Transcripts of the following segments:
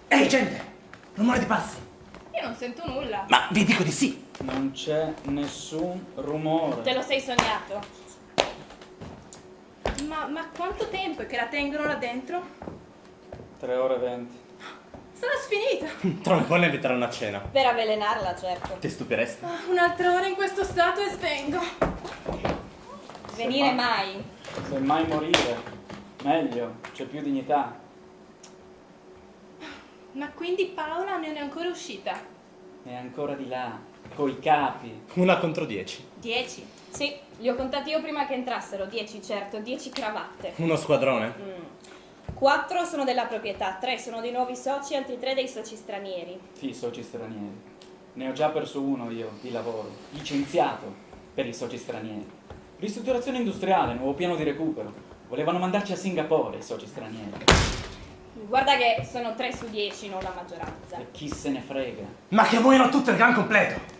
Ehi, gente! Rumore di passi! Io non sento nulla. Ma vi dico di sì! Non c'è nessun rumore. Te lo sei sognato? Ma quanto tempo è che la tengono là dentro? 3 ore e 20. Sarà sfinita. Tra un po' ne inviteranno a cena. Per avvelenarla, certo. Ti stupiresti? Un'altra ora in questo stato e svengo. Venire mai. Se mai morire, meglio, c'è più dignità. Ma quindi Paola non è ancora uscita? È ancora di là, coi capi. 1 contro 10. 10. Sì, li ho contati io prima che entrassero. 10, certo, 10 cravatte. Uno squadrone. 4 sono della proprietà, 3 sono dei nuovi soci, altri 3 dei soci stranieri. Sì, soci stranieri. Ne ho già perso uno io, di lavoro. Licenziato per i soci stranieri. Ristrutturazione industriale, nuovo piano di recupero. Volevano mandarci a Singapore i soci stranieri. Guarda che sono 3 su 10, non la maggioranza. E chi se ne frega? Ma che muoiono tutte il gran completo!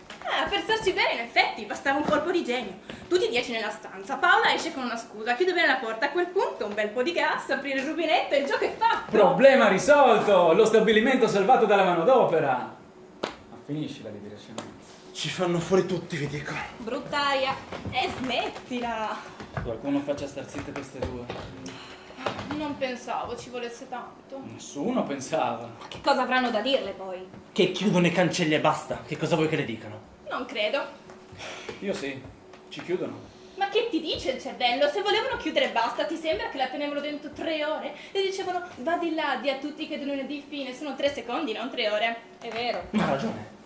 Per starci bene, in effetti, bastava un colpo di genio. Tutti 10 nella stanza. Paola esce con una scusa, chiude bene la porta. A quel punto un bel po' di gas, aprire il rubinetto e il gioco è fatto. Problema risolto! Lo stabilimento salvato dalla manodopera! Ma finiscila di dire scemenze. Ci fanno fuori tutti, vi dico. Brutta aria. E smettila. Qualcuno faccia star zitte queste due. Non pensavo ci volesse tanto. Nessuno pensava. Che cosa avranno da dirle poi? Che chiudono i cancelli e basta. Che cosa vuoi che le dicano? Non credo. Io sì, ci chiudono. Ma che ti dice il cervello? Se volevano chiudere basta, ti sembra che la tenevano dentro 3 ore? E dicevano, va di là, di a tutti che da lunedì fine sono 3 secondi, non 3 ore. È vero. Ma ha ragione.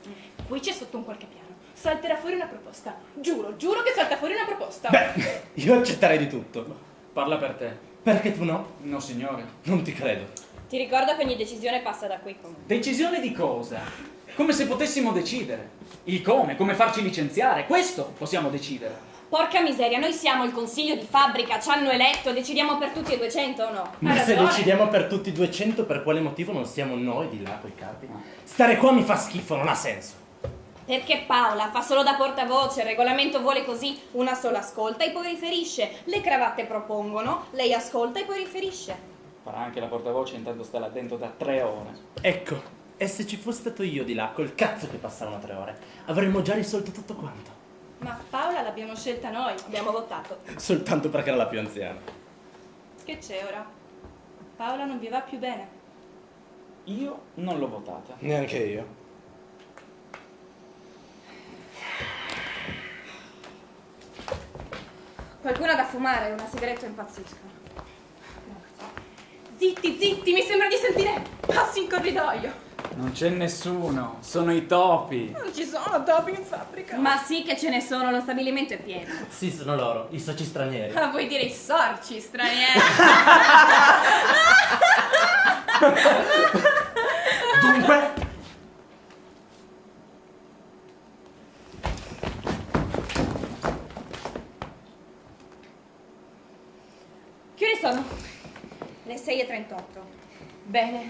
Qui c'è sotto un qualche piano. Salterà fuori una proposta. Giuro che salta fuori una proposta. Beh, io accetterei di tutto. Parla per te. Perché tu no? No, signore. Non ti credo. Ti ricordo che ogni decisione passa da qui comunque. Decisione di cosa? Come se potessimo decidere. Il come farci licenziare. Questo possiamo decidere. Porca miseria, noi siamo il consiglio di fabbrica, ci hanno eletto, decidiamo per tutti e 200 o no? Ma se ragione. decidiamo per tutti i 200, per quale motivo non siamo noi di là coi capi? Stare qua mi fa schifo, non ha senso. Perché Paola fa solo da portavoce, il regolamento vuole così, una sola ascolta e poi riferisce, le cravatte propongono, lei ascolta e poi riferisce. Farà anche la portavoce, intanto sta là dentro da 3 ore. Ecco, e se ci fosse stato io di là, col cazzo che passavano 3 ore, avremmo già risolto tutto quanto. Ma Paola l'abbiamo scelta noi. Abbiamo votato. Soltanto perché era la più anziana. Che c'è ora? Paola non vi va più bene. Io non l'ho votata. Neanche io. Qualcuno ha da fumare, una sigaretta impazzisco. Zitti, mi sembra di sentire passi in corridoio. Non c'è nessuno, sono i topi. Non ci sono topi in fabbrica. Ma sì che ce ne sono, lo stabilimento è pieno. Sì, sono loro, i soci stranieri. Ma vuoi dire i sorci stranieri? Dunque, Che ore sono? Le 6:38. Bene,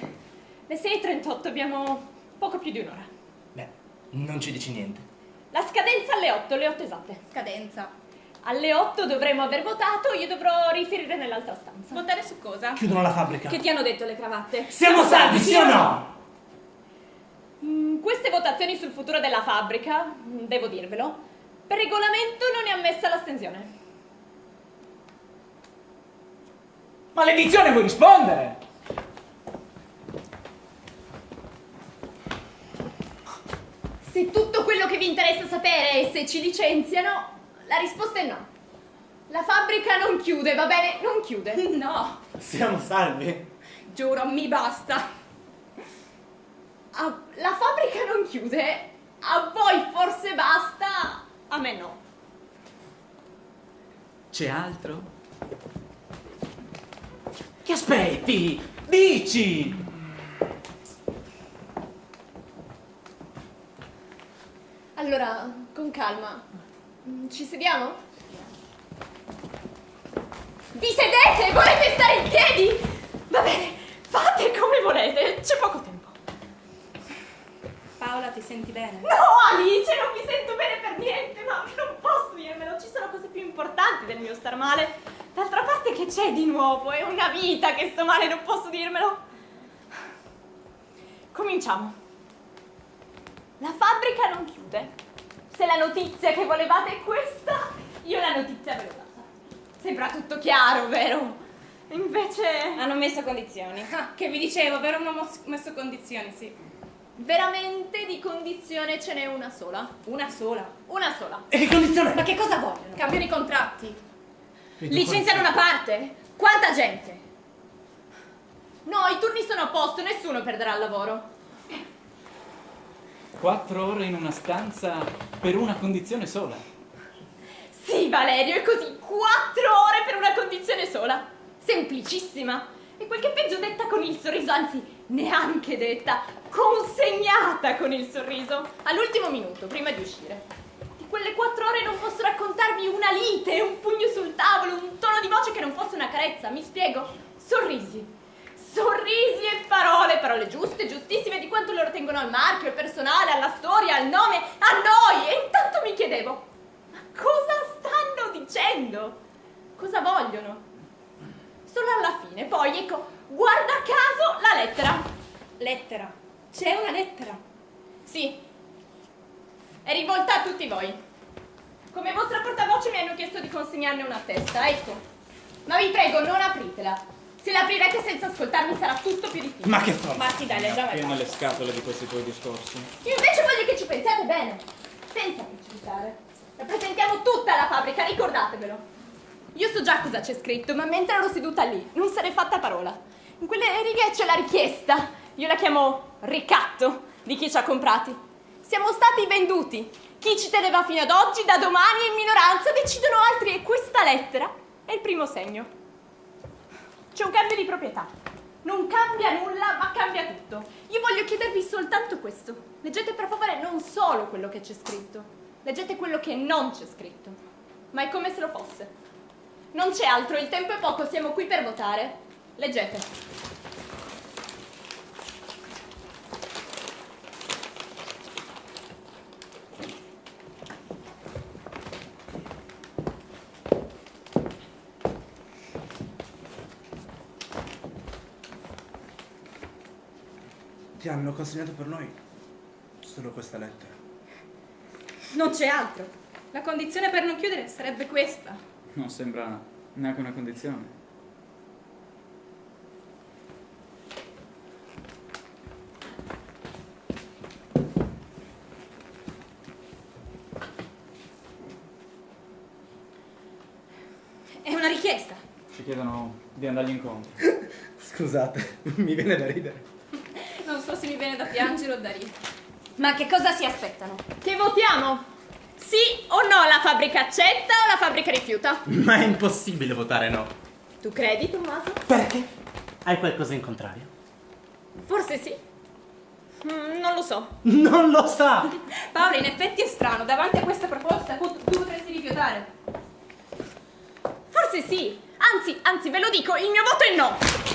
le 6:38 abbiamo poco più di un'ora. beh, non ci dici niente. La scadenza alle 8, le 8 esatte. Scadenza. Alle 8 dovremo aver votato, io dovrò riferire nell'altra stanza. Votare su cosa? Chiudono la fabbrica. Che ti hanno detto le cravatte? Siamo salvi, sì o no? Queste votazioni sul futuro della fabbrica, devo dirvelo, per regolamento non è ammessa l'astensione. Maledizione, vuoi rispondere? Se tutto quello che vi interessa sapere è se ci licenziano, la risposta è no. La fabbrica non chiude, va bene? Non chiude. No, Siamo salvi. giuro, mi basta. La fabbrica non chiude, a voi forse basta, a me no. C'è altro? Che aspetti? Dici! Allora, con calma, ci sediamo? Vi sedete? Volete stare in piedi? Va bene, fate come volete, c'è poco tempo. Paola, ti senti bene? No, Alice, non mi sento bene per niente, ma non posso dirmelo, ci sono cose più importanti del mio star male. D'altra parte che c'è di nuovo? È una vita che sto male, non posso dirmelo. Cominciamo. La fabbrica non chiude. Se la notizia che volevate è questa, io la notizia ve l'ho data. Sembra tutto chiaro, vero? Invece... Hanno messo condizioni. Ah, che vi dicevo, avevano messo condizioni, sì. veramente di condizione ce n'è una sola. Una sola. Una sola. E che condizione? Ma che cosa vogliono? Cambiano i contratti. Vedi, Licenziano una parte. Quanta gente? No, i turni sono a posto, nessuno perderà il lavoro. 4 ore in una stanza per una condizione sola. Sì, Valerio, è così. 4 ore per una condizione sola. Semplicissima. E quel che è peggio detta con il sorriso, anzi, neanche detta, consegnata con il sorriso. All'ultimo minuto, prima di uscire. Di quelle 4 ore non posso raccontarvi una lite, un pugno sul tavolo, un tono di voce che non fosse una carezza. Mi spiego? Sorrisi. Sorrisi e parole, parole giuste, giustissime, di quanto loro tengono al marchio, al personale, alla storia, al nome, a noi. E intanto mi chiedevo, ma cosa stanno dicendo? Cosa vogliono? Solo alla fine, poi, ecco, guarda caso, la lettera. Lettera. C'è una lettera. Sì, è rivolta a tutti voi. Come vostra portavoce mi hanno chiesto di consegnarne una a testa, ecco. Ma vi prego, non apritela. Se l'aprirete senza ascoltarmi sarà tutto più difficile. Ma che stronzo! Ma sì, dai, leggiamo il Pieno le scatole di questi tuoi discorsi. Io invece voglio che ci pensiate bene, senza precipitare. Rappresentiamo tutta la fabbrica, ricordatevelo. Io so già cosa c'è scritto, ma mentre ero seduta lì non se n'è fatta parola. In quelle righe c'è la richiesta, io la chiamo ricatto, di chi ci ha comprati. Siamo stati venduti. Chi ci teneva fino ad oggi, da domani è in minoranza, decidono altri e questa lettera è il primo segno. C'è un cambio di proprietà. Non cambia nulla, ma cambia tutto. Io voglio chiedervi soltanto questo. Leggete per favore non solo quello che c'è scritto, leggete quello che non c'è scritto. Ma è come se lo fosse. Non c'è altro, il tempo è poco, siamo qui per votare. Leggete. Ti hanno consegnato per noi solo questa lettera. Non c'è altro. La condizione per non chiudere sarebbe questa. Non sembra neanche una condizione. È una richiesta. Ci chiedono di andargli incontro. Scusate, mi viene da ridere. Non so se mi viene da piangere o da ridere. Ma che cosa si aspettano? Che votiamo? Sì o no la fabbrica accetta o la fabbrica rifiuta? Ma è impossibile votare no. Tu credi, Tommaso? Perché? Hai qualcosa in contrario? Forse sì. Non lo so. Non lo sa! Paola, in effetti è strano. Davanti a questa proposta tu potresti rifiutare. Forse sì. Anzi, ve lo dico, il mio voto è no.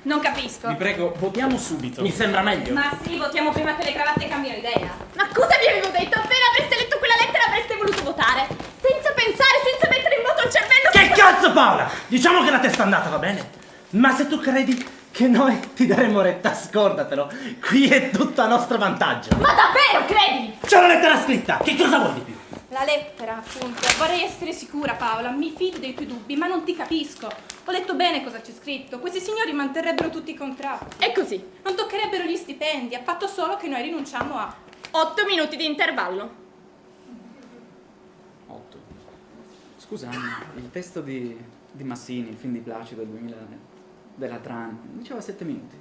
Non capisco. Vi prego, votiamo subito. Mi sembra meglio. Ma sì, votiamo prima che le cravatte cambino idea. Ma cosa vi avevo detto? Appena avreste letto quella lettera avreste voluto votare. Senza pensare, senza mettere in moto il cervello. Che cazzo, Paola? Diciamo che la testa è andata, va bene? Ma se tu credi che noi ti daremo retta, scordatelo. Qui è tutto a nostro vantaggio. Ma davvero, credi? C'è una lettera scritta. Che cosa vuoi di più? La lettera, appunto. Vorrei essere sicura, Paola. Mi fido dei tuoi dubbi, ma non ti capisco. Ho letto bene cosa c'è scritto. Questi signori manterrebbero tutti i contratti. È così. Non toccherebbero gli stipendi, a patto solo che noi rinunciamo a... 8 minuti di intervallo. 8. Scusa, Anna, il testo di Massini, il film di Placido del 2000, della Tran, diceva 7 minuti.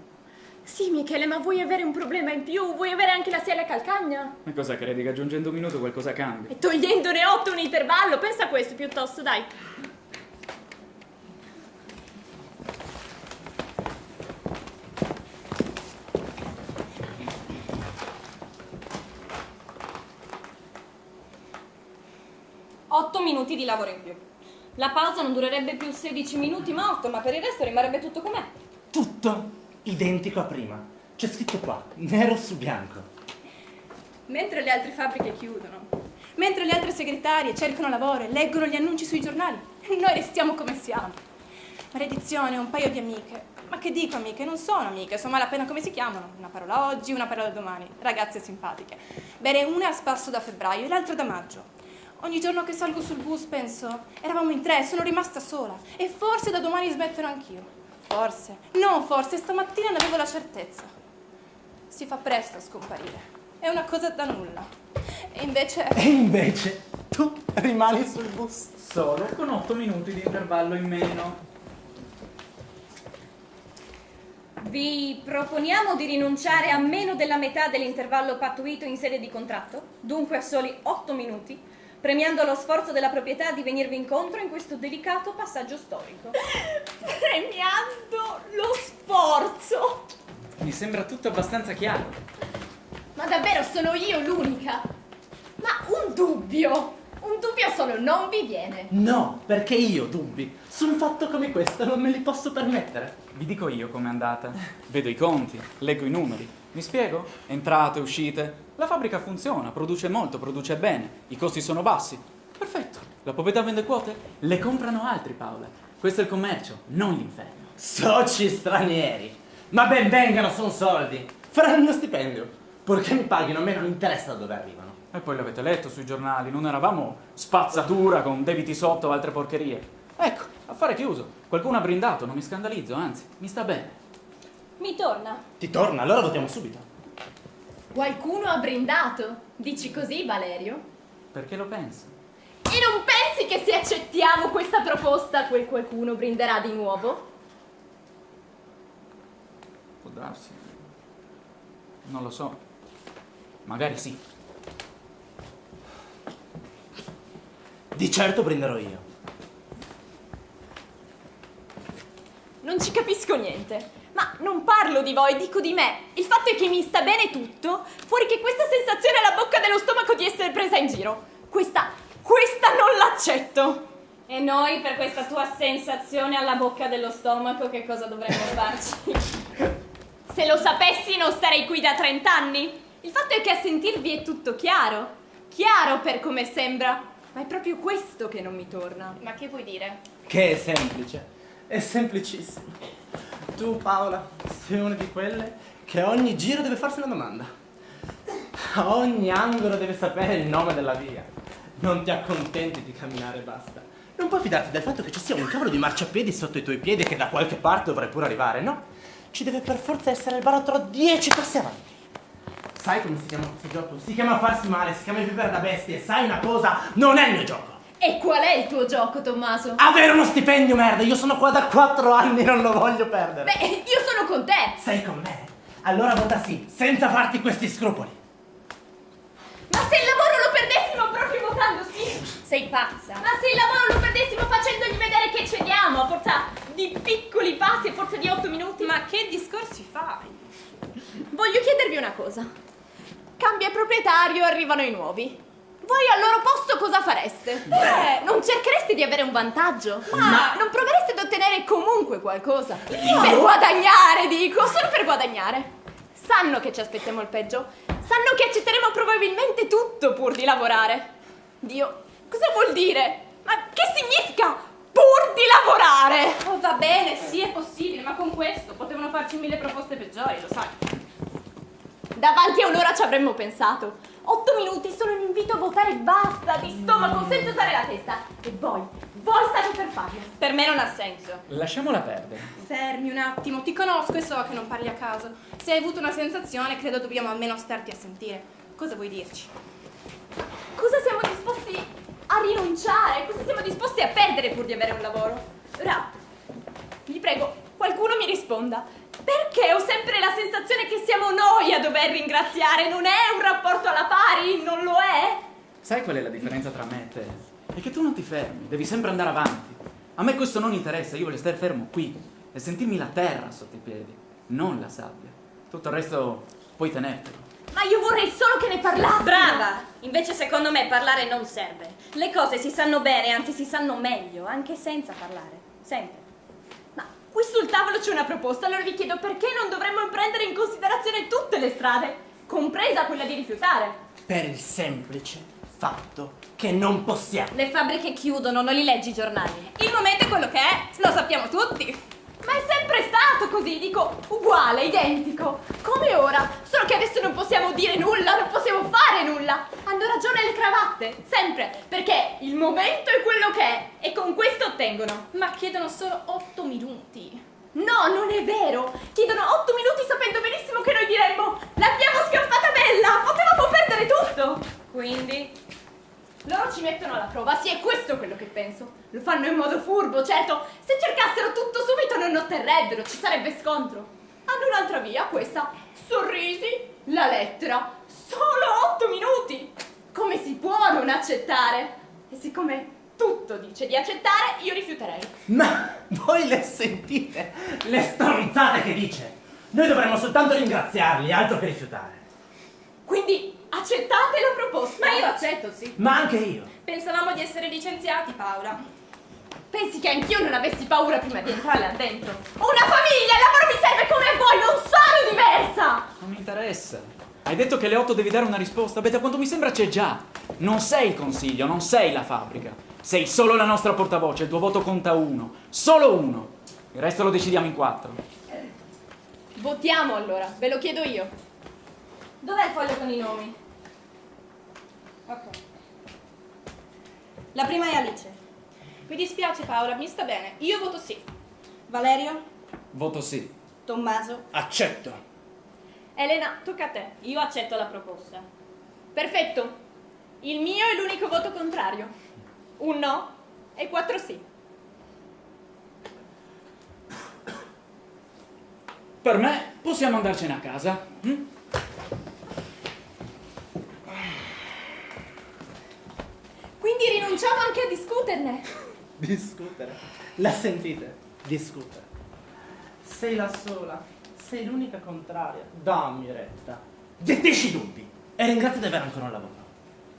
Sì, Michele, ma vuoi avere un problema in più? Vuoi avere anche la sella calcagna? Ma cosa credi, che aggiungendo un minuto qualcosa cambia? E togliendone 8 un intervallo? Pensa a questo piuttosto, dai. Otto minuti di lavoro in più. La pausa non durerebbe più 16 minuti, ma 8, ma per il resto rimarrebbe tutto com'è. Tutto identico a prima. C'è scritto qua, nero su bianco. Mentre le altre fabbriche chiudono, mentre le altre segretarie cercano lavoro e leggono gli annunci sui giornali, noi restiamo come siamo. Maledizione, un paio di amiche. Ma che dico amiche? Non sono amiche, sono malapena come si chiamano. Una parola oggi, una parola domani. Ragazze simpatiche. Bene, una è a spasso da febbraio e l'altra da maggio. Ogni giorno che salgo sul bus penso, eravamo in 3, sono rimasta sola. E forse da domani smetterò anch'io. Forse, non forse, stamattina ne avevo la certezza. Si fa presto a scomparire. È una cosa da nulla. E invece tu rimani sul bus. Solo con 8 minuti di intervallo in meno. Vi proponiamo di rinunciare a meno della metà dell'intervallo pattuito in sede di contratto, dunque a soli 8 minuti, premiando lo sforzo della proprietà di venirvi incontro in questo delicato passaggio storico. Premiando lo sforzo! Mi sembra tutto abbastanza chiaro. Ma davvero sono io l'unica? Ma un dubbio solo non vi viene. No, perché io dubbi su un fatto come questo non me li posso permettere. Vi dico io com'è andata. Vedo i conti, leggo i numeri. Mi spiego? Entrate, uscite. La fabbrica funziona, produce molto, produce bene. I costi sono bassi. Perfetto. La proprietà vende quote? Le comprano altri, Paola. Questo è il commercio, non l'inferno. Soci stranieri. Ma ben vengano, son soldi. Faranno il mio stipendio. Purché mi paghino, a me non interessa da dove arrivano. E poi l'avete letto sui giornali, non eravamo spazzatura con debiti sotto o altre porcherie. Ecco, affare chiuso. Qualcuno ha brindato, non mi scandalizzo, anzi, mi sta bene. Mi torna. Ti torna, allora votiamo subito. Qualcuno ha brindato? Dici così, Valerio? Perché lo penso? E non pensi che se accettiamo questa proposta quel qualcuno brinderà di nuovo? Può darsi. Non lo so. Magari sì. Di certo brinderò io. Non ci capisco niente. Ma non parlo di voi, dico di me. Il fatto è che mi sta bene tutto, fuori che questa sensazione alla bocca dello stomaco di essere presa in giro. Questa non l'accetto. E noi per questa tua sensazione alla bocca dello stomaco che cosa dovremmo farci? Se lo sapessi non starei qui da 30 anni. Il fatto è che a sentirvi è tutto chiaro. Chiaro per come sembra. Ma è proprio questo che non mi torna. Ma che vuoi dire? Che è semplice. È semplicissimo. Tu, Paola, sei una di quelle che a ogni giro deve farsi una domanda. A ogni angolo deve sapere il nome della via. Non ti accontenti di camminare e basta. Non puoi fidarti del fatto che ci sia un cavolo di marciapiedi sotto i tuoi piedi e che da qualche parte dovrai pure arrivare, no? Ci deve per forza essere il barattolo 10 passi avanti. Sai come si chiama questo gioco? Si chiama farsi male, si chiama vivere da bestie. Sai una cosa? Non è il mio gioco. E qual è il tuo gioco, Tommaso? Avere uno stipendio, merda. Io sono qua da 4 anni e non lo voglio perdere. Beh, io sono con te. Sei con me? Allora vota sì, senza farti questi scrupoli. Ma se il lavoro lo perdessimo proprio votando sì? Sei pazza. Ma se il lavoro lo perdessimo facendogli vedere che cediamo a forza di piccoli passi e forza di 8 minuti? Ma che discorsi fai? Voglio chiedervi una cosa. Cambia proprietario, arrivano i nuovi. Voi al loro posto cosa fareste? Non cerchereste di avere un vantaggio? Ma non provereste ad ottenere comunque qualcosa? Per guadagnare, dico, solo per guadagnare. Sanno che ci aspettiamo il peggio. Sanno che accetteremo probabilmente tutto pur di lavorare. Dio, cosa vuol dire? Ma che significa pur di lavorare? Oh, va bene, sì, è possibile, ma con questo potevano farci 1000 proposte peggiori, lo sai. Davanti a un'ora ci avremmo pensato. 8 minuti, solo un invito a votare e basta, di stomaco, senza usare la testa. E voi state per farlo. Per me non ha senso. Lasciamola perdere. Fermi un attimo, ti conosco e so che non parli a caso. Se hai avuto una sensazione, credo dobbiamo almeno starti a sentire. Cosa vuoi dirci? Cosa siamo disposti a rinunciare? Cosa siamo disposti a perdere pur di avere un lavoro? Ora, vi prego, qualcuno mi risponda. Perché ho sempre la sensazione che siamo noi a dover ringraziare? Non è un rapporto alla pari? Non lo è? Sai qual è la differenza tra me e te? È che tu non ti fermi, devi sempre andare avanti. A me questo non interessa, io voglio stare fermo qui e sentirmi la terra sotto i piedi, non la sabbia. Tutto il resto puoi tenertelo. Ma io vorrei solo che ne parlassi. Brava! Invece secondo me parlare non serve. Le cose si sanno bene, anzi si sanno meglio, anche senza parlare. Sempre. Ma qui sul tavolo c'è una proposta, allora vi chiedo perché non dovremmo prendere in considerazione tutte le strade, compresa quella di rifiutare. Per il semplice fatto che non possiamo. Le fabbriche chiudono, non li leggi i giornali. Il momento è quello che è, lo sappiamo tutti. Ma è sempre stato così, dico, uguale, identico. Come ora, solo che adesso non possiamo dire nulla, non possiamo fare nulla. Hanno ragione le cravatte, sempre, perché il momento è quello che è e con questo ottengono. Ma chiedono solo 8 minuti. No, non è vero. Chiedono 8 minuti sapendo benissimo che noi diremmo l'abbiamo scampata bella, potevamo perdere tutto. Quindi loro ci mettono alla prova, sì, è questo quello che penso. Lo fanno in modo furbo, certo. Se cercassero tutto subito non otterrebbero, ci sarebbe scontro. Hanno un'altra via, questa. Sorrisi, la lettera. Solo 8 minuti. Come si può non accettare? E siccome tutto dice di accettare, io rifiuterei. Ma voi le sentite? Le stronzate che dice? Noi dovremmo soltanto ringraziarli, altro che rifiutare. Quindi accettate la proposta? Ma io accetto, sì. Ma anche io. Pensavamo di essere licenziati, Paola. Pensi che anch'io non avessi paura prima di entrare là dentro? Una famiglia, il lavoro mi serve come vuoi, non sono diversa! Non mi interessa. Hai detto che alle 8 devi dare una risposta. Beh, da quanto mi sembra c'è già. Non sei il consiglio, non sei la fabbrica. Sei solo la nostra portavoce, il tuo voto conta 1. Solo 1. Il resto lo decidiamo in 4. Votiamo allora, ve lo chiedo io. Dov'è il foglio con i nomi? Ok. La prima è Alice. Mi dispiace, Paola, mi sta bene. Io voto sì. Valerio? Voto sì. Tommaso? Accetto. Elena, tocca a te. Io accetto la proposta. Perfetto. Il mio è l'unico voto contrario. Un no e 4 sì. Per me possiamo andarcene a casa. Hm? Quindi rinunciamo anche a discuterne. Discutere. La sentite? Discutere. Sei la sola. Sei l'unica contraria. Dammi retta. Zittisci i dubbi. E ringrazia di avere ancora un lavoro.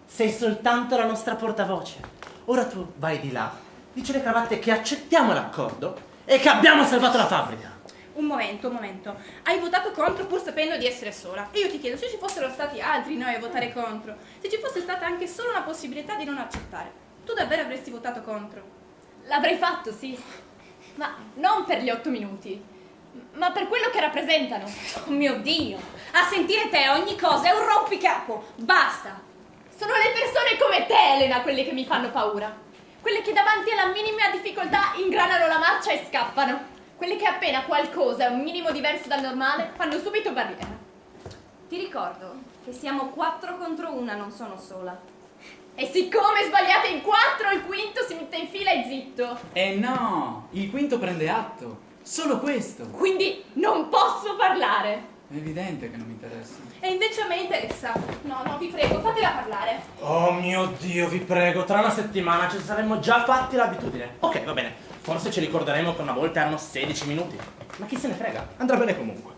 Sei soltanto la nostra portavoce. Ora tu vai di là. Dici alle cravatte che accettiamo l'accordo e che abbiamo salvato la fabbrica. Un momento. Hai votato contro pur sapendo di essere sola. E io ti chiedo, se ci fossero stati altri noi a votare contro, se ci fosse stata anche solo una possibilità di non accettare, tu davvero avresti votato contro? L'avrei fatto, sì. Ma non per gli 8 minuti, ma per quello che rappresentano. Oh mio Dio! A sentire te ogni cosa è un rompicapo! Basta! Sono le persone come te, Elena, quelle che mi fanno paura. Quelle che davanti alla minima difficoltà ingranano la marcia e scappano. Quelle che appena qualcosa è un minimo diverso dal normale fanno subito barriera. Ti ricordo che siamo 4 contro 1, non sono sola. E siccome sbagliate in 4, il quinto si mette in fila e zitto. No, il quinto prende atto. Solo questo. Quindi non posso parlare. È evidente che non mi interessa. E invece a me interessa. No, vi prego, fatela parlare. Oh mio Dio, vi prego, tra una settimana ci saremmo già fatti l'abitudine. Ok, va bene. Forse ci ricorderemo che una volta erano 16 minuti. Ma chi se ne frega? Andrà bene comunque.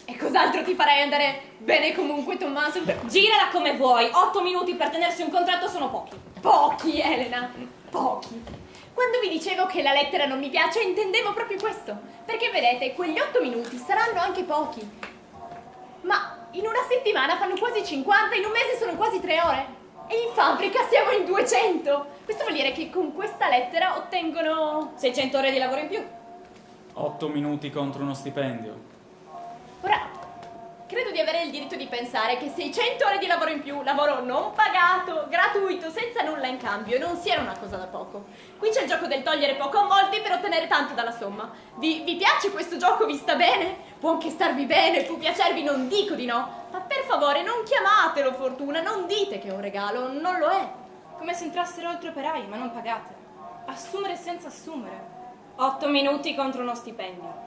E cos'altro ti farei andare bene comunque, Tommaso? Girala come vuoi, 8 minuti per tenersi un contratto sono pochi. Pochi, Elena, pochi. Quando vi dicevo che la lettera non mi piace, intendevo proprio questo. Perché vedete, quegli 8 minuti saranno anche pochi. Ma in una settimana fanno quasi 50, in un mese sono quasi 3 ore. E in fabbrica siamo in 200. Questo vuol dire che con questa lettera ottengono 600 ore di lavoro in più. 8 minuti contro uno stipendio. Ora, credo di avere il diritto di pensare che 600 ore di lavoro in più, lavoro non pagato, gratuito, senza nulla in cambio, non siano una cosa da poco. Qui c'è il gioco del togliere poco a molti per ottenere tanto dalla somma. Vi piace questo gioco? Vi sta bene? Può anche starvi bene, può piacervi, non dico di no. Ma per favore non chiamatelo fortuna, non dite che è un regalo, non lo è. Come se entrassero altri operai, ma non pagate. Assumere senza assumere. 8 minuti contro uno stipendio.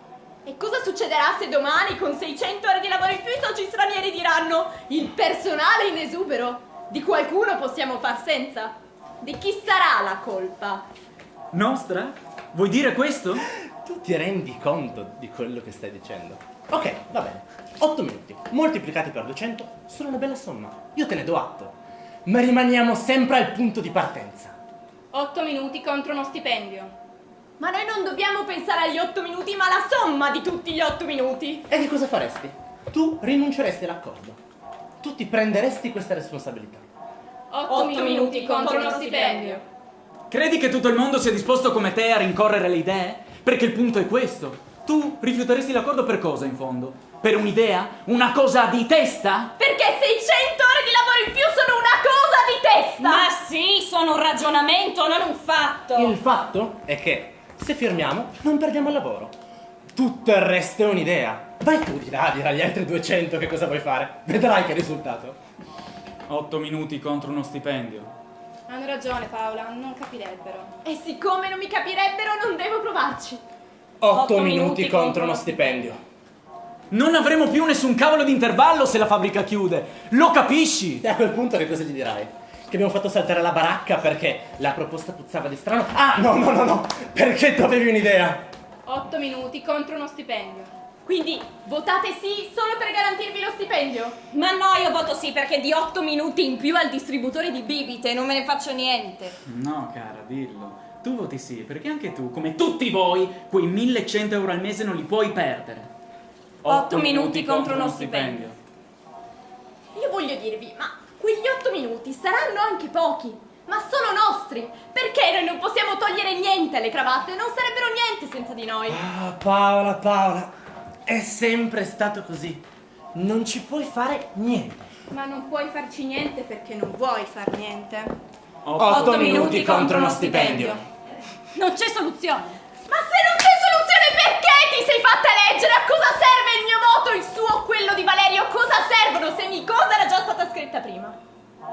E cosa succederà se domani, con 600 ore di lavoro in più, i soci stranieri diranno il personale in esubero? Di qualcuno possiamo far senza? Di chi sarà la colpa? Nostra? Vuoi dire questo? Tu ti rendi conto di quello che stai dicendo? Ok, va bene. 8 minuti moltiplicati per 200 sono una bella somma. Io te ne do atto. Ma rimaniamo sempre al punto di partenza. 8 minuti contro uno stipendio. Ma noi non dobbiamo pensare agli 8 minuti, ma alla somma di tutti gli 8 minuti. E che cosa faresti? Tu rinunceresti all'accordo. tu ti prenderesti questa responsabilità? 8 minuti contro uno stipendio. Credi che tutto il mondo sia disposto come te a rincorrere le idee? Perché il punto è questo. Tu rifiuteresti l'accordo per cosa, in fondo? Per un'idea? Una cosa di testa? Perché 600 ore di lavoro in più sono una cosa di testa! Ma sì, sono un ragionamento, non un fatto. Il fatto è che se firmiamo non perdiamo il lavoro. Tutto il resto è un'idea. Vai tu di là a dire agli altri 200 che cosa vuoi fare. Vedrai che risultato. 8 minuti contro uno stipendio. Hanno ragione Paola, non capirebbero. E siccome non mi capirebbero, non devo provarci. 8 minuti contro uno stipendio. Non avremo più nessun cavolo di intervallo se la fabbrica chiude. Lo capisci? E a quel punto che cosa gli dirai? Che abbiamo fatto saltare la baracca perché la proposta puzzava di strano? Ah, no, perché tu avevi un'idea. 8 minuti contro uno stipendio. Quindi votate sì solo per garantirvi lo stipendio? Ma no, io voto sì perché di 8 minuti in più al distributore di bibite non me ne faccio niente. No, cara, dillo. Tu voti sì, perché anche tu, come tutti voi, quei 1100 euro al mese non li puoi perdere. 8 minuti contro uno stipendio. Io voglio dirvi, ma quegli 8 minuti saranno anche pochi, ma sono nostri. Perché noi non possiamo togliere niente alle cravatte? Non sarebbero niente senza di noi. Ah, Paola, è sempre stato così. Non ci puoi fare niente. Ma non puoi farci niente perché non vuoi far niente. 8 minuti contro uno stipendio. Non c'è soluzione. Ma se non c'è soluzione, perché ti sei fatta eleggere? A cosa serve il mio voto, il suo o quello di Valerio? Cosa servono se ogni cosa era già stata scritta prima?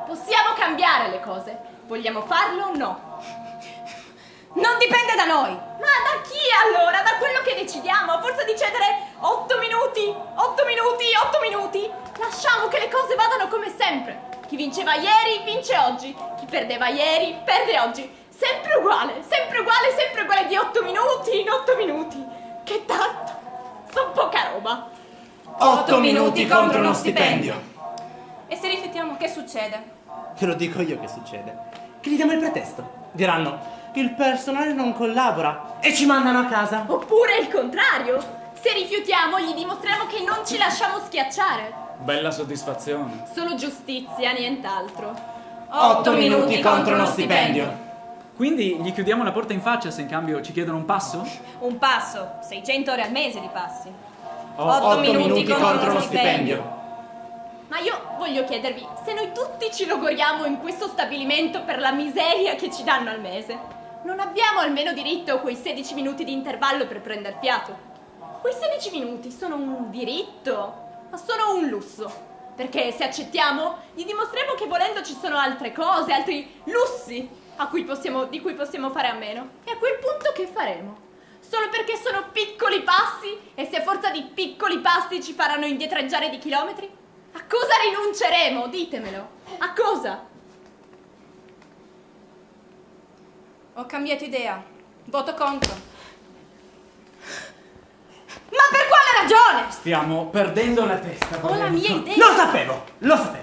Possiamo cambiare le cose. Vogliamo farlo o no? Non dipende da noi. Ma da chi allora? Da quello che decidiamo? A forza di cedere 8 minuti, 8 minuti, 8 minuti. Lasciamo che le cose vadano come sempre. Chi vinceva ieri, vince oggi. Chi perdeva ieri, perde oggi. Sempre uguale di 8 minuti in 8 minuti. Che tanto. Sono poca roba. 8 minuti contro uno stipendio. E se riflettiamo, che succede? Te lo dico io che succede. Che gli diamo il pretesto. Diranno, il personale non collabora e ci mandano a casa. Oppure il contrario. Se rifiutiamo, gli dimostriamo che non ci lasciamo schiacciare. Bella soddisfazione. Solo giustizia, nient'altro. 8 minuti contro uno stipendio. Quindi gli chiudiamo la porta in faccia se in cambio ci chiedono un passo? Un passo, 600 ore al mese di passi. 8 minuti contro uno stipendio. Ma io voglio chiedervi, se noi tutti ci logoriamo in questo stabilimento per la miseria che ci danno al mese, non abbiamo almeno diritto a quei 16 minuti di intervallo per prendere fiato? Quei 16 minuti sono un diritto, ma sono un lusso. Perché se accettiamo, gli dimostriamo che volendo ci sono altre cose, altri lussi di cui possiamo fare a meno. E a quel punto che faremo? Solo perché sono piccoli passi e se a forza di piccoli passi ci faranno indietreggiare di chilometri? A cosa rinunceremo? Ditemelo. A cosa? Ho cambiato idea. Voto contro. Ma per quale ragione? Stiamo perdendo la testa. Ho la mia idea. Lo sapevo.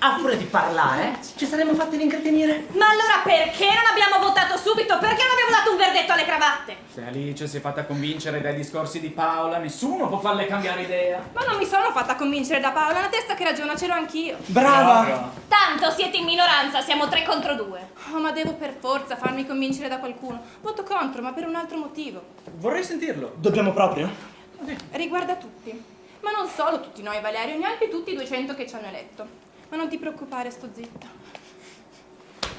A furia di parlare, ci saremmo fatti rincatenire. Ma allora perché non abbiamo votato subito? Perché non abbiamo dato un verdetto alle cravatte? Se Alice si è fatta convincere dai discorsi di Paola, nessuno può farle cambiare idea. Ma non mi sono fatta convincere da Paola, una testa che ragiona c'ero anch'io. Brava! Tanto siete in minoranza, siamo 3 contro 2. Oh, ma devo per forza farmi convincere da qualcuno. Voto contro, ma per un altro motivo. Vorrei sentirlo. Dobbiamo proprio? Riguarda tutti. Ma non solo tutti noi, Valerio, neanche tutti i 200 che ci hanno eletto. Ma non ti preoccupare, sto zitta.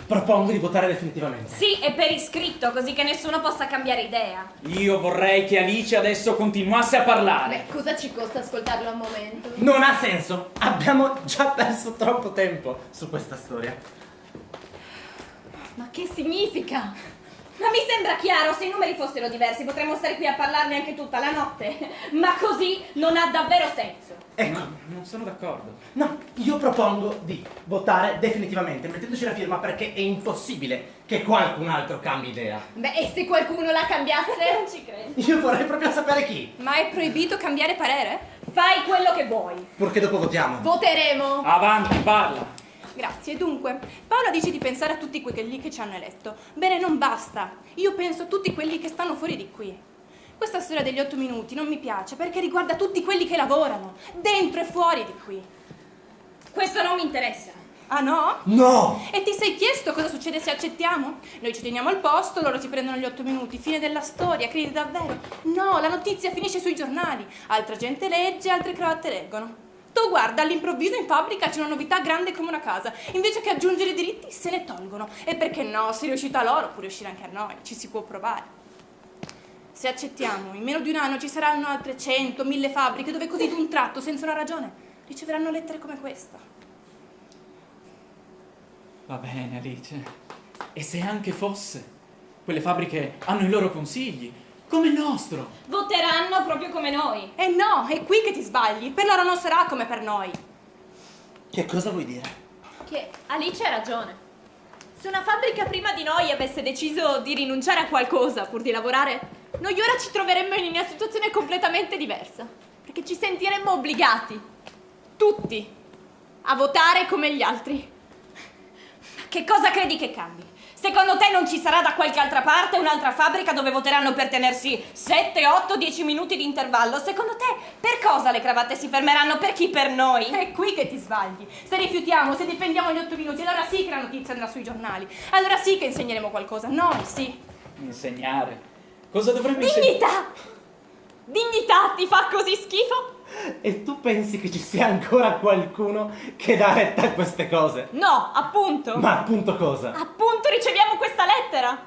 Propongo di votare definitivamente. Sì, e per iscritto, così che nessuno possa cambiare idea. Io vorrei che Alice adesso continuasse a parlare. Beh, cosa ci costa ascoltarlo un momento? Non ha senso. Abbiamo già perso troppo tempo su questa storia. Ma che significa? Ma mi sembra chiaro, se i numeri fossero diversi potremmo stare qui a parlarne anche tutta la notte. Ma così non ha davvero senso. Ecco. No, non sono d'accordo. No, io propongo di votare definitivamente, mettendoci la firma, perché è impossibile che qualcun altro cambi idea. Beh, e se qualcuno la cambiasse? Non ci credo. Io vorrei proprio sapere chi. Ma è proibito cambiare parere? Fai quello che vuoi. Purché dopo votiamo. Voteremo. Avanti, parla. Grazie, dunque, Paola dice di pensare a tutti quelli che ci hanno eletto. Bene, non basta. Io penso a tutti quelli che stanno fuori di qui. Questa storia degli 8 minuti non mi piace perché riguarda tutti quelli che lavorano, dentro e fuori di qui. Questo non mi interessa. Ah no? No! E ti sei chiesto cosa succede se accettiamo? Noi ci teniamo al posto, loro si prendono gli 8 minuti, fine della storia, credi davvero? No, la notizia finisce sui giornali, altra gente legge, altre cravatte leggono. Tu guarda, all'improvviso in fabbrica c'è una novità grande come una casa, invece che aggiungere i diritti se ne tolgono. E perché no, se è riuscita a loro può riuscire anche a noi, ci si può provare. Se accettiamo, in meno di un anno ci saranno altre 100, 1000 fabbriche dove così d'un tratto, senza una ragione, riceveranno lettere come questa. Va bene, Alice. E se anche fosse? Quelle fabbriche hanno i loro consigli, come il nostro. Voteranno proprio come noi. E no, è qui che ti sbagli, per loro non sarà come per noi. Che cosa vuoi dire? Che Alice ha ragione. Se una fabbrica prima di noi avesse deciso di rinunciare a qualcosa pur di lavorare, noi ora ci troveremmo in una situazione completamente diversa. Perché ci sentiremmo obbligati, tutti, a votare come gli altri. Che cosa credi che cambi? Secondo te non ci sarà da qualche altra parte un'altra fabbrica dove voteranno per tenersi 7, 8, 10 minuti di intervallo? Secondo te per cosa le cravatte si fermeranno? Per chi? Per noi? È qui che ti sbagli. Se rifiutiamo, se difendiamo gli 8 minuti, allora sì che la notizia andrà sui giornali. Allora sì che insegneremo qualcosa. Noi sì. Insegnare? Cosa dovremmo insegnare? Dignità! Dignità ti fa così schifo? E tu pensi che ci sia ancora qualcuno che dà retta a queste cose? No, appunto. Ma appunto cosa? Appunto riceviamo questa lettera.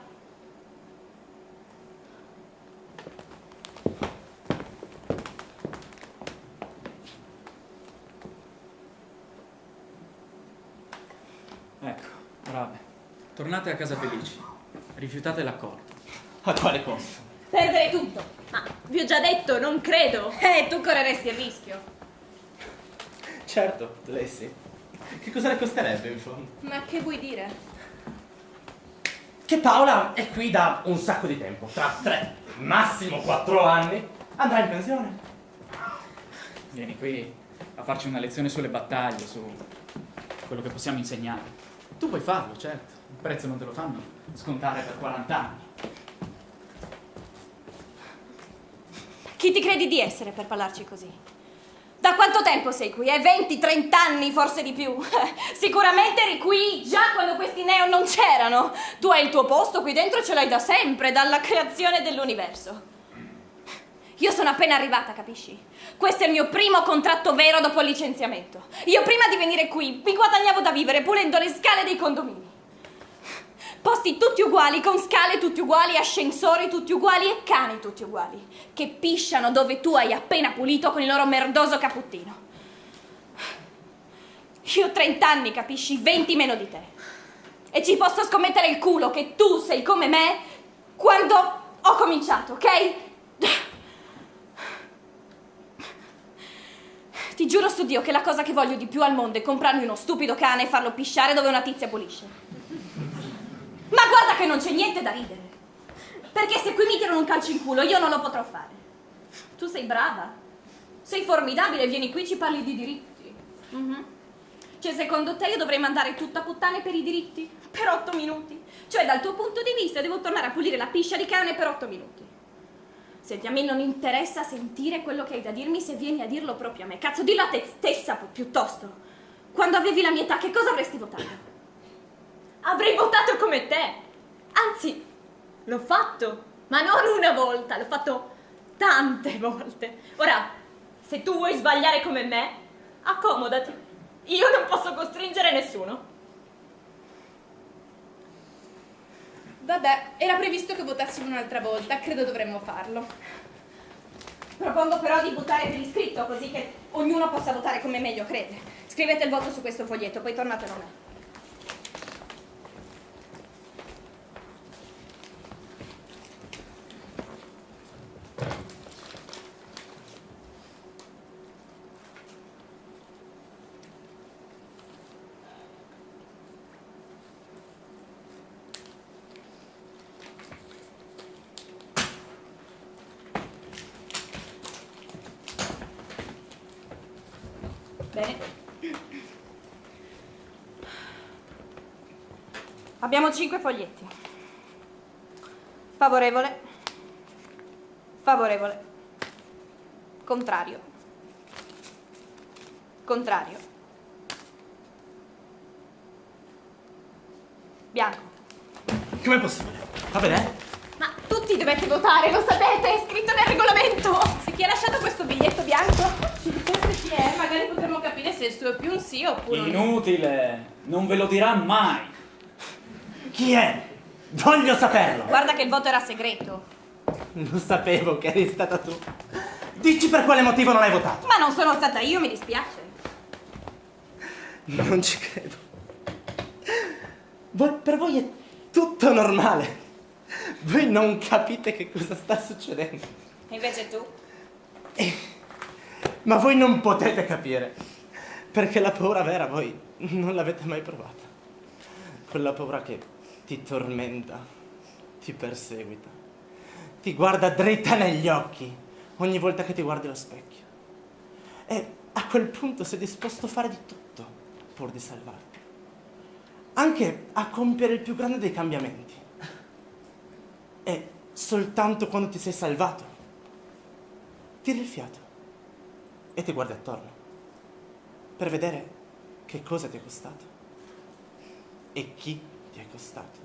Ecco, brave. Tornate a casa felici. Rifiutate l'accordo. A quale costo? Perdere tutto. Ma vi ho già detto, non credo. Tu correresti il rischio. Certo, lei sì. Che cosa le costerebbe in fondo? Ma che vuoi dire? Che Paola è qui da un sacco di tempo. Tra 3, massimo 4 anni andrà in pensione. Vieni qui a farci una lezione sulle battaglie, su quello che possiamo insegnare. Tu puoi farlo, certo. Il prezzo non te lo fanno scontare per 40 anni. Chi ti credi di essere per parlarci così? Da quanto tempo sei qui? 20, 30 anni, forse di più. Sicuramente eri qui già quando questi neon non c'erano. Tu hai il tuo posto qui dentro, ce l'hai da sempre, dalla creazione dell'universo. Io sono appena arrivata, capisci? Questo è il mio primo contratto vero dopo il licenziamento. Io prima di venire qui mi guadagnavo da vivere pulendo le scale dei condomini. Posti tutti uguali, con scale tutti uguali, ascensori tutti uguali e cani tutti uguali, che pisciano dove tu hai appena pulito con il loro merdoso capputtino. Io ho 30 anni, capisci? 20 meno di te. E ci posso scommettere il culo che tu sei come me quando ho cominciato, ok? Ti giuro su Dio che la cosa che voglio di più al mondo è comprarmi uno stupido cane e farlo pisciare dove una tizia pulisce. Ma guarda che non c'è niente da ridere. Perché se qui mi tirano un calcio in culo io non lo potrò fare. Tu sei brava. Sei formidabile, vieni qui e ci parli di diritti. Cioè secondo te io dovrei mandare tutta a puttane per i diritti? Per 8 minuti? Cioè dal tuo punto di vista devo tornare a pulire la piscia di cane per 8 minuti. Senti, a me non interessa sentire quello che hai da dirmi se vieni a dirlo proprio a me. Cazzo, dillo a te stessa piuttosto. Quando avevi la mia età, che cosa avresti votato? Avrei votato come te. Anzi, l'ho fatto. Ma non una volta, l'ho fatto tante volte. Ora, se tu vuoi sbagliare come me, accomodati. Io non posso costringere nessuno. Vabbè, era previsto che votassimo un'altra volta, credo dovremmo farlo. Propongo però di votare per iscritto, così che ognuno possa votare come meglio crede. Scrivete il voto su questo foglietto, poi tornate da me. Bene. Abbiamo 5 foglietti. Favorevole. Favorevole. Contrario. Contrario. Bianco. Com'è possibile? Va bene? Ma tutti dovete votare, lo sapete, è scritto nel regolamento. Se chi ha lasciato questo biglietto bianco ci dicesse chi è, magari potremmo capire se il suo è più un sì oppure un no. Inutile, non ve lo dirà mai. Chi è? Voglio saperlo! Guarda che il voto era segreto. Lo sapevo che eri stata tu. Dici per quale motivo non hai votato. Ma non sono stata io, mi dispiace. Non ci credo. Per voi è tutto normale. Voi non capite che cosa sta succedendo. E invece tu? Ma voi non potete capire. Perché la paura vera voi non l'avete mai provata. Quella paura che ti tormenta, ti perseguita, ti guarda dritta negli occhi ogni volta che ti guardi allo specchio. E a quel punto sei disposto a fare di tutto pur di salvarti. Anche a compiere il più grande dei cambiamenti. E soltanto quando ti sei salvato, tiri il fiato e ti guardi attorno per vedere che cosa ti è costato e chi ti è costato.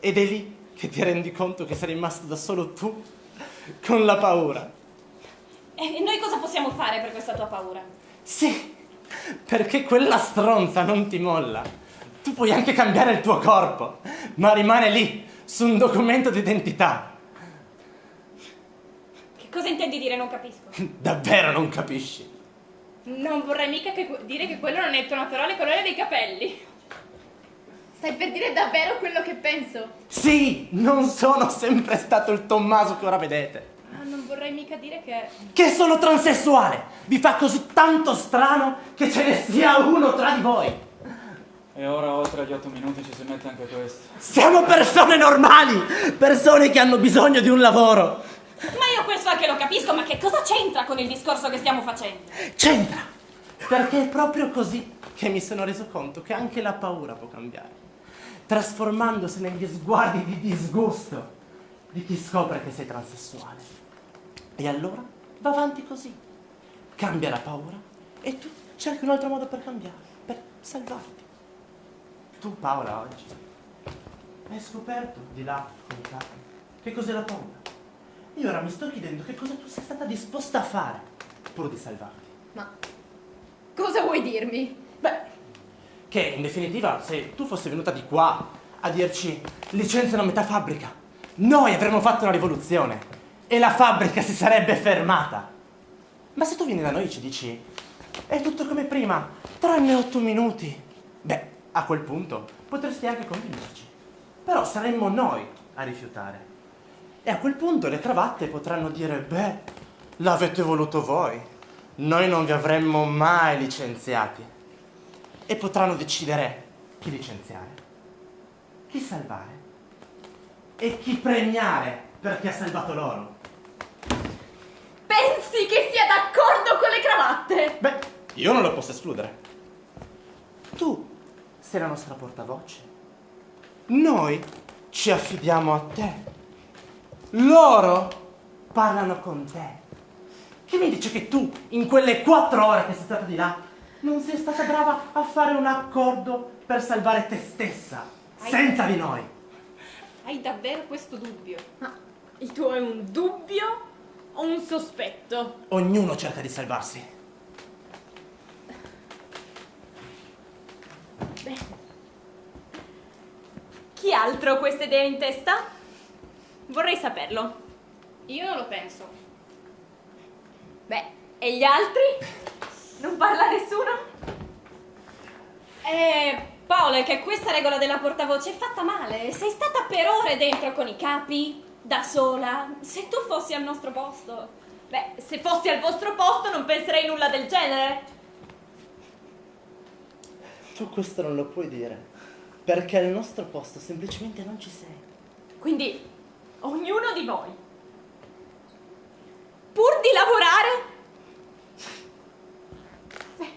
Ed è lì che ti rendi conto che sei rimasto da solo tu con la paura. E noi cosa possiamo fare per questa tua paura? Sì, perché quella stronza non ti molla. Tu puoi anche cambiare il tuo corpo, ma rimane lì, su un documento d'identità. Che cosa intendi dire? Non capisco. Davvero non capisci? Non vorrei mica dire che quello non è il tonatore le colore dei capelli. Stai per dire davvero quello che penso? Sì, non sono sempre stato il Tommaso che ora vedete. Ma non vorrei mica dire Che sono transessuale! Vi fa così tanto strano che ce ne sia uno tra di voi! E ora oltre agli 8 minuti ci si mette anche questo. Siamo persone normali! Persone che hanno bisogno di un lavoro! Ma io questo anche lo capisco, ma che cosa c'entra con il discorso che stiamo facendo? C'entra! Perché è proprio così che mi sono reso conto che anche la paura può cambiare, trasformandosi negli sguardi di disgusto di chi scopre che sei transessuale. E allora va avanti così. Cambia la paura e tu cerchi un altro modo per cambiare, per salvarti. Tu, Paola, oggi hai scoperto di là con i capi che cos'è la paura. Io ora mi sto chiedendo che cosa tu sei stata disposta a fare pur di salvarti. Ma cosa vuoi dirmi? Beh, che in definitiva se tu fossi venuta di qua a dirci licenziano metà fabbrica, noi avremmo fatto una rivoluzione e la fabbrica si sarebbe fermata. Ma se tu vieni da noi e ci dici è tutto come prima, tranne 8 minuti, beh, a quel punto potresti anche convincerci. Però saremmo noi a rifiutare. E a quel punto le cravatte potranno dire beh, l'avete voluto voi, noi non vi avremmo mai licenziati. E potranno decidere chi licenziare, chi salvare e chi premiare perché ha salvato loro. Pensi che sia d'accordo con le cravatte? Beh, io non lo posso escludere. Tu sei la nostra portavoce. Noi ci affidiamo a te. Loro parlano con te. Chi mi dice che tu, in quelle 4 ore che sei stata di là, non sei stata brava a fare un accordo per salvare te stessa, senza di noi? Hai davvero questo dubbio? Ma il tuo è un dubbio o un sospetto? Ognuno cerca di salvarsi. Beh, Chi altro ha questa idea in testa? Vorrei saperlo. Io non lo penso. Beh, e gli altri? Non parla nessuno? Paola, è che questa regola della portavoce è fatta male. Sei stata per ore dentro con i capi, da sola. Se tu fossi al nostro posto... beh, se fossi al vostro posto non penserei nulla del genere. Tu questo non lo puoi dire, perché al nostro posto semplicemente non ci sei. Quindi, ognuno di voi, pur di lavorare... Beh,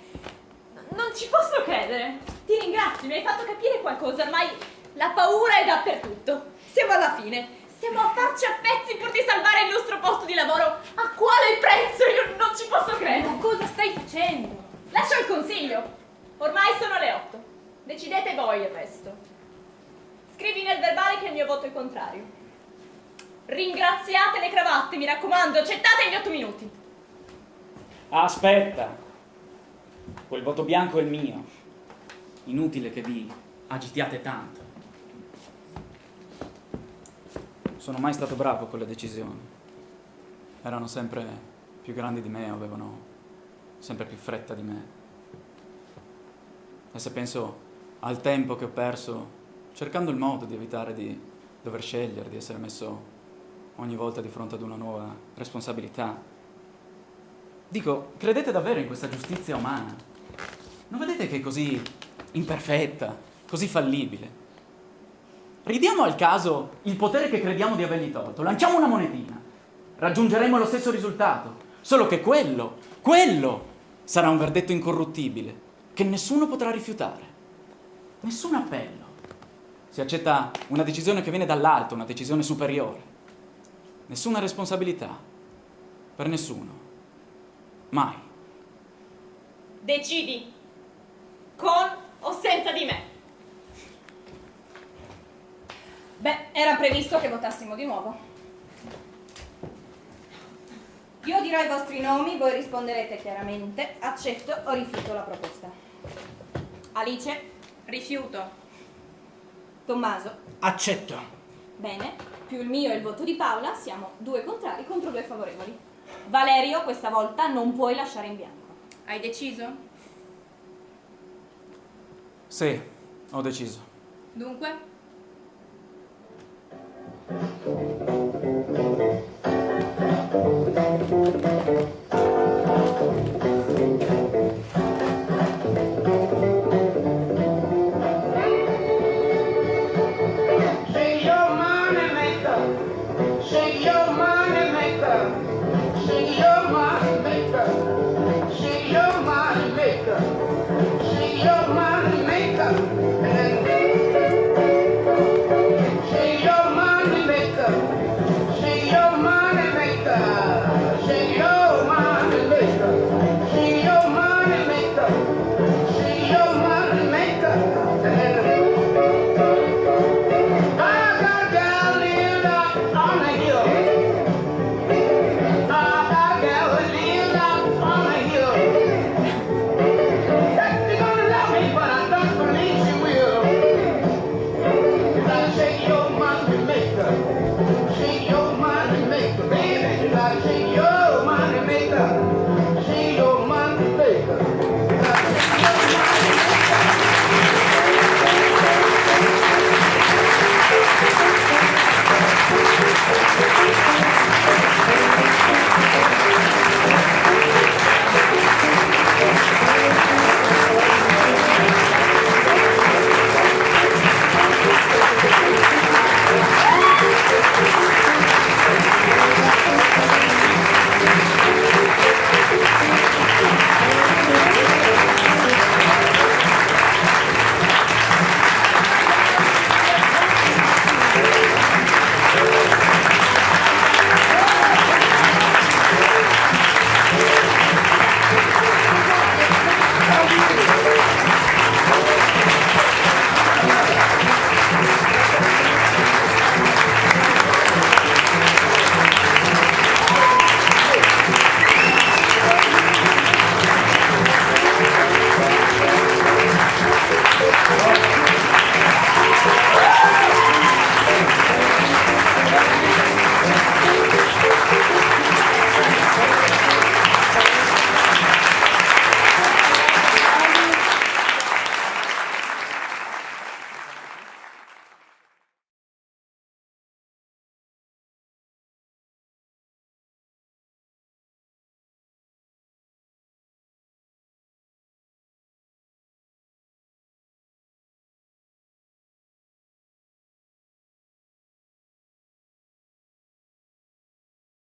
non ci posso credere. Ti ringrazio, mi hai fatto capire qualcosa. Ormai la paura è dappertutto. Siamo alla fine. Stiamo a farci a pezzi pur di salvare il nostro posto di lavoro. A quale prezzo? Io non ci posso credere. Ma cosa stai facendo? Lascio il consiglio. Ormai sono le 8. Decidete voi il resto. contrario. Ringraziate le cravatte, mi raccomando, accettate gli 8 minuti. Aspetta. Quel voto bianco è il mio. Inutile che vi agitiate tanto. Sono mai stato bravo con le decisioni. Erano sempre più grandi di me, avevano sempre più fretta di me. E se penso al tempo che ho perso cercando il modo di evitare di dover scegliere, di essere messo ogni volta di fronte ad una nuova responsabilità, dico, credete davvero in questa giustizia umana? Non vedete che è così imperfetta, così fallibile? Ridiamo al caso il potere che crediamo di avergli tolto, lanciamo una monetina, raggiungeremo lo stesso risultato, solo che quello sarà un verdetto incorruttibile che nessuno potrà rifiutare. Nessun appello. Si accetta una decisione che viene dall'alto, una decisione superiore. Nessuna responsabilità per nessuno. Mai. Decidi, con o senza di me. Beh, era previsto che votassimo di nuovo. Io dirò i vostri nomi, voi risponderete chiaramente accetto o rifiuto la proposta. Alice? Rifiuto. Tommaso? Accetto. Bene, più il mio e il voto di Paola, siamo 2 contrari contro 2 favorevoli. Valerio, questa volta non puoi lasciare in bianco. Hai deciso? Sì, ho deciso. Dunque? Shake your